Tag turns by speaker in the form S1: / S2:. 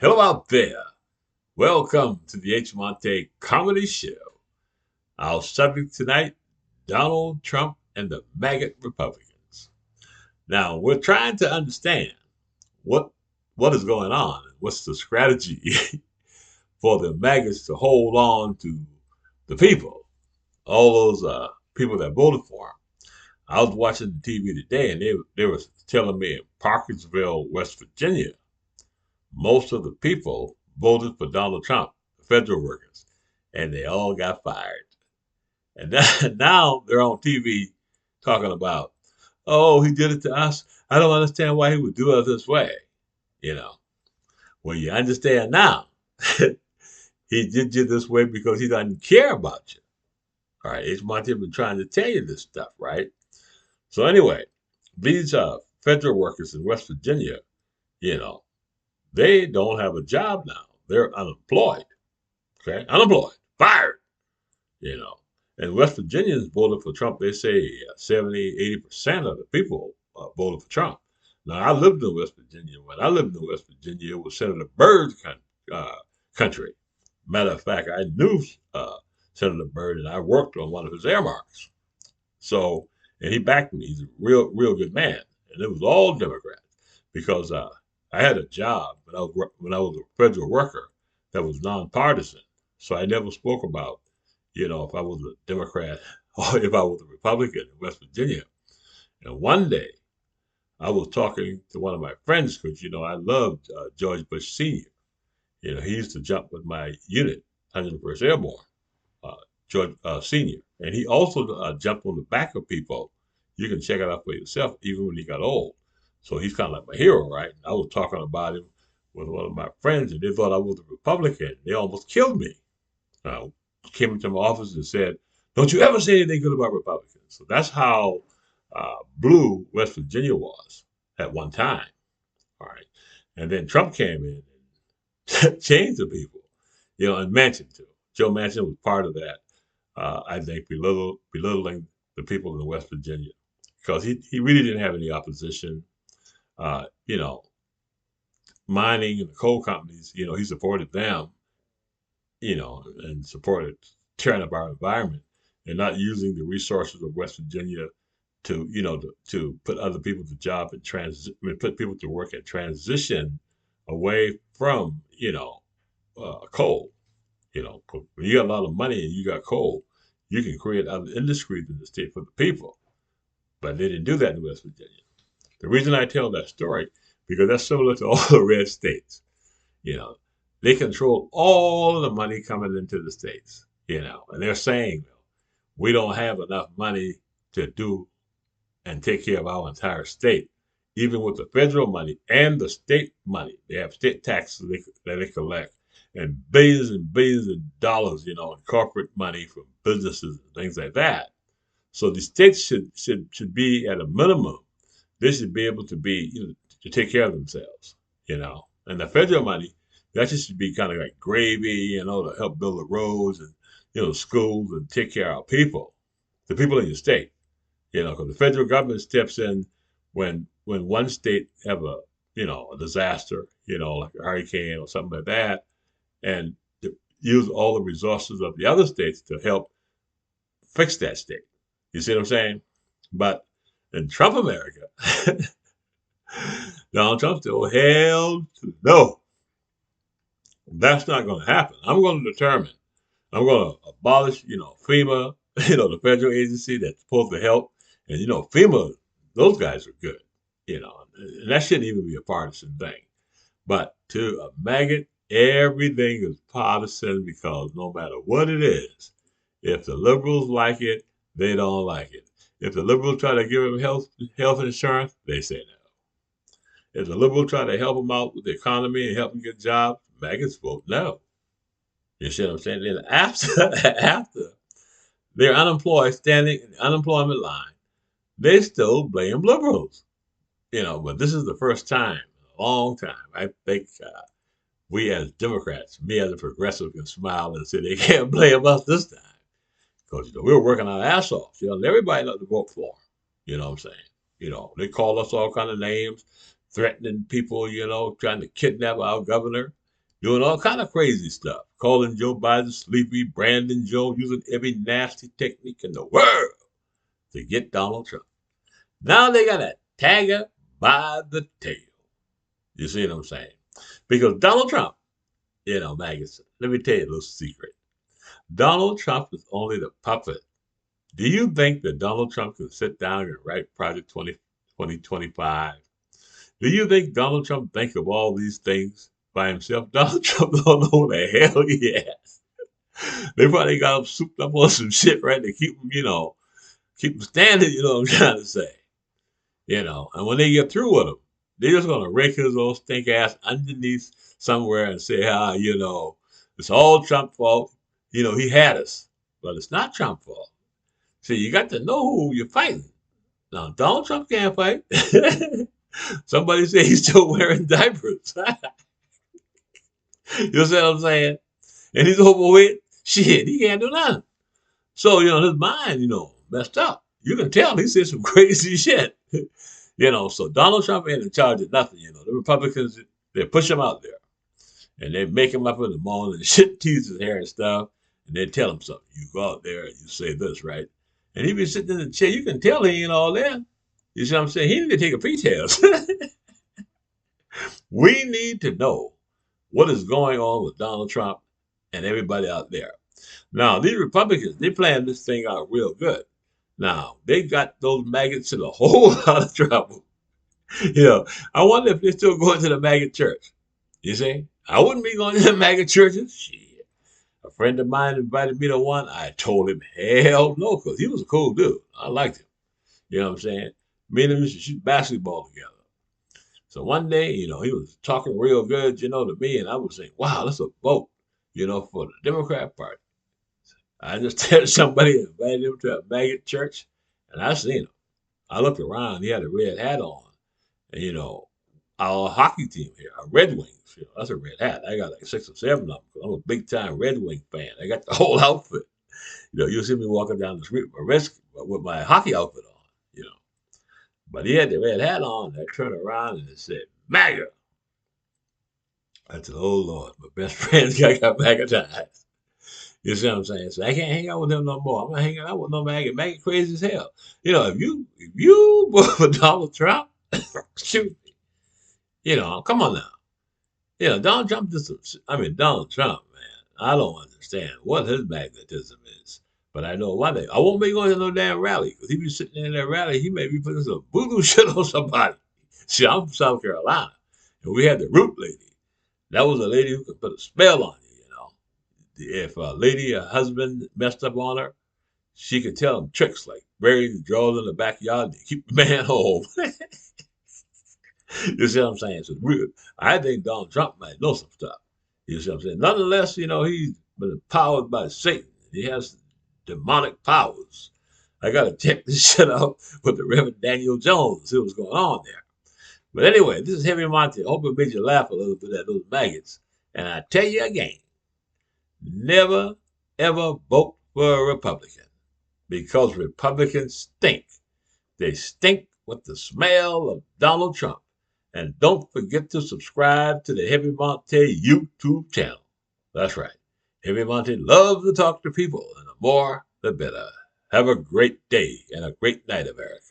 S1: Hello out there. Welcome to the H. Montae Comedy Show. Our subject tonight, Donald Trump and the maggot Republicans. Now, we're trying to understand what what is going on. What's the strategy for the maggots to hold on to the people, all those people that voted for him. I was watching the TV today, and they were telling me in Parkersville, West Virginia, most of the people voted for Donald Trump, the federal workers, and they all got fired. And now they're on TV talking about, oh, he did it to us. I don't understand why he would do it this way. You know, well, you understand now. He did you this way because he doesn't care about you. All right, H. Monty been trying to tell you this stuff, right? So anyway, these federal workers in West Virginia, you know, they don't have a job now. They're unemployed. Okay, unemployed, fired. You know, and West Virginians voted for Trump. They say 70, 80% of the people voted for Trump. Now, I lived in West Virginia. When I lived in West Virginia, it was Senator Byrd's country. Matter of fact, I knew Senator Byrd, and I worked on one of his earmarks. So, and he backed me. He's a real good man. And it was all Democrats because I had a job when I was a federal worker that was nonpartisan. So I never spoke about, if I was a Democrat or if I was a Republican in West Virginia. And one day I was talking to one of my friends because, I loved George Bush Sr. He used to jump with my unit, 101st Airborne, uh, George Sr. And he also jumped on the back of people. You can check it out for yourself, even when he got old. So he's kind of like my hero, right? I was talking about him with one of my friends, and they thought I was a Republican. They almost killed me. Uh, Came into my office and said, "Don't you ever say anything good about Republicans." So that's how blue West Virginia was at one time. All right. And then Trump came in and changed the people, and Manchin too. Joe Manchin was part of that. I think belittling the people in West Virginia because he really didn't have any opposition. Uh, you know, Mining and the coal companies, he supported them, and supported tearing up our environment and not using the resources of West Virginia to, to put other people to job and put people to work and transition away from, coal. When you got a lot of money and you got coal, you can create other industries in the state for the people. But they didn't do that in West Virginia. The reason I tell that story, because that's similar to all the red states. You know, they control all of the money coming into the states, and they're saying we don't have enough money to do and take care of our entire state. Even with the federal money and the state money, they have state taxes that they collect and billions of dollars, in corporate money from businesses and things like that. So the states should be at a minimum. They should be able to be, to take care of themselves, And the federal money, that just should be kind of like gravy, to help build the roads and, schools and take care of our people, the people in your state, because the federal government steps in when one state have a disaster, like a hurricane or something like that, and to use all the resources of the other states to help fix that state. You see what I'm saying? But in Trump America, Donald Trump still hell no. That's not going to happen. I'm going to determine. I'm going to abolish, FEMA, the federal agency that's supposed to help. And, FEMA, those guys are good, and that shouldn't even be a partisan thing. But to a maggot, everything is partisan because no matter what it is, if the liberals like it, they don't like it. If the liberals try to give them health insurance, they say no. If the liberals try to help them out with the economy and help them get jobs, maggots vote no. You see what I'm saying? Then after they're unemployed, standing in the unemployment line, they still blame liberals. But this is the first time in a long time. I think we as Democrats, me as a progressive, can smile and say they can't blame us this time because we were working our ass off. And everybody not to vote for them. You know what I'm saying? They call us all kind of names, threatening people. Trying to kidnap our governor. doing all kind of crazy stuff, calling Joe Biden sleepy, branding Joe, using every nasty technique in the world to get Donald Trump. Now they got a tagger by the tail. You see what I'm saying? Because Donald Trump, maggots, let me tell you a little secret. Donald Trump is only the puppet. Do you think that Donald Trump can sit down and write Project 2025? Do you think Donald Trump think of all these things by himself? Donald Trump don't know what the hell he has. They probably got him souped up on some shit, right, to keep him, keep him standing, you know what I'm trying to say. And when they get through with him, they're just gonna rake his old stink ass underneath somewhere and say, it's all Trump's fault. He had us. But it's not Trump's fault. See, you got to know who you're fighting. Now, Donald Trump can't fight. Somebody said he's still wearing diapers. You see what I'm saying? And he's overweight. Shit, he can't do nothing. So, his mind, messed up. You can tell he said some crazy shit. So Donald Trump ain't in charge of nothing. The Republicans, they push him out there. And they make him up in the morning and shit tease his hair and stuff. And they tell him something. You go out there and you say this, right? And he be sitting in the chair. You can tell he ain't all there. You see what I'm saying? He need to take a pre-test. We need to know what is going on with Donald Trump and everybody out there. Now, these Republicans, they playing this thing out real good. Now, they got those maggots in a whole lot of trouble. I wonder if they're still going to the maggot church. You see? I wouldn't be going to the maggot churches. Shit. A friend of mine invited me to one. I told him, hell no, because he was a cool dude. I liked him. You know what I'm saying? Me and him used to shoot basketball together. So one day, he was talking real good, to me, and I was saying, wow, that's a vote, for the Democrat Party. I just had somebody invited him to a maggot church, and I seen him. I looked around, he had a red hat on. And, our hockey team here, our Red Wings, that's a red hat. I got like 6 or 7 of them because I'm a big time Red Wing fan. I got the whole outfit. You'll see me walking down the street with my hockey outfit on. But he had the red hat on, and I turned around and it said, MAGA. I said, oh Lord, my best friend's got magnetized. You see what I'm saying? So I can't hang out with him no more. I'm not hanging out with no maggot. Maggot crazy as hell. If you vote for Donald Trump, shoot me. Come on now. Donald Trump Donald Trump, man, I don't understand what his magnetism is. But I know one thing. I won't be going to no damn rally because he be sitting in that rally, he may be putting some voodoo shit on somebody. See, I'm from South Carolina, and we had the root lady. That was a lady who could put a spell on you. If a lady, a husband messed up on her, she could tell him tricks like bury the drawers in the backyard to keep the man home. You see what I'm saying? So I think Donald Trump might know some stuff. You see what I'm saying? Nonetheless, he's been empowered by Satan. He has demonic powers. I got to check this shit out with the Reverend Daniel Jones, see what's going on there. But anyway, this is Heavy Montae. I hope it made you laugh a little bit at those maggots. And I tell you again, never, ever vote for a Republican because Republicans stink. They stink with the smell of Donald Trump. And don't forget to subscribe to the Heavy Montae YouTube channel. That's right. Heavy Montae loves to talk to people, and the more, the better. Have a great day and a great night, America.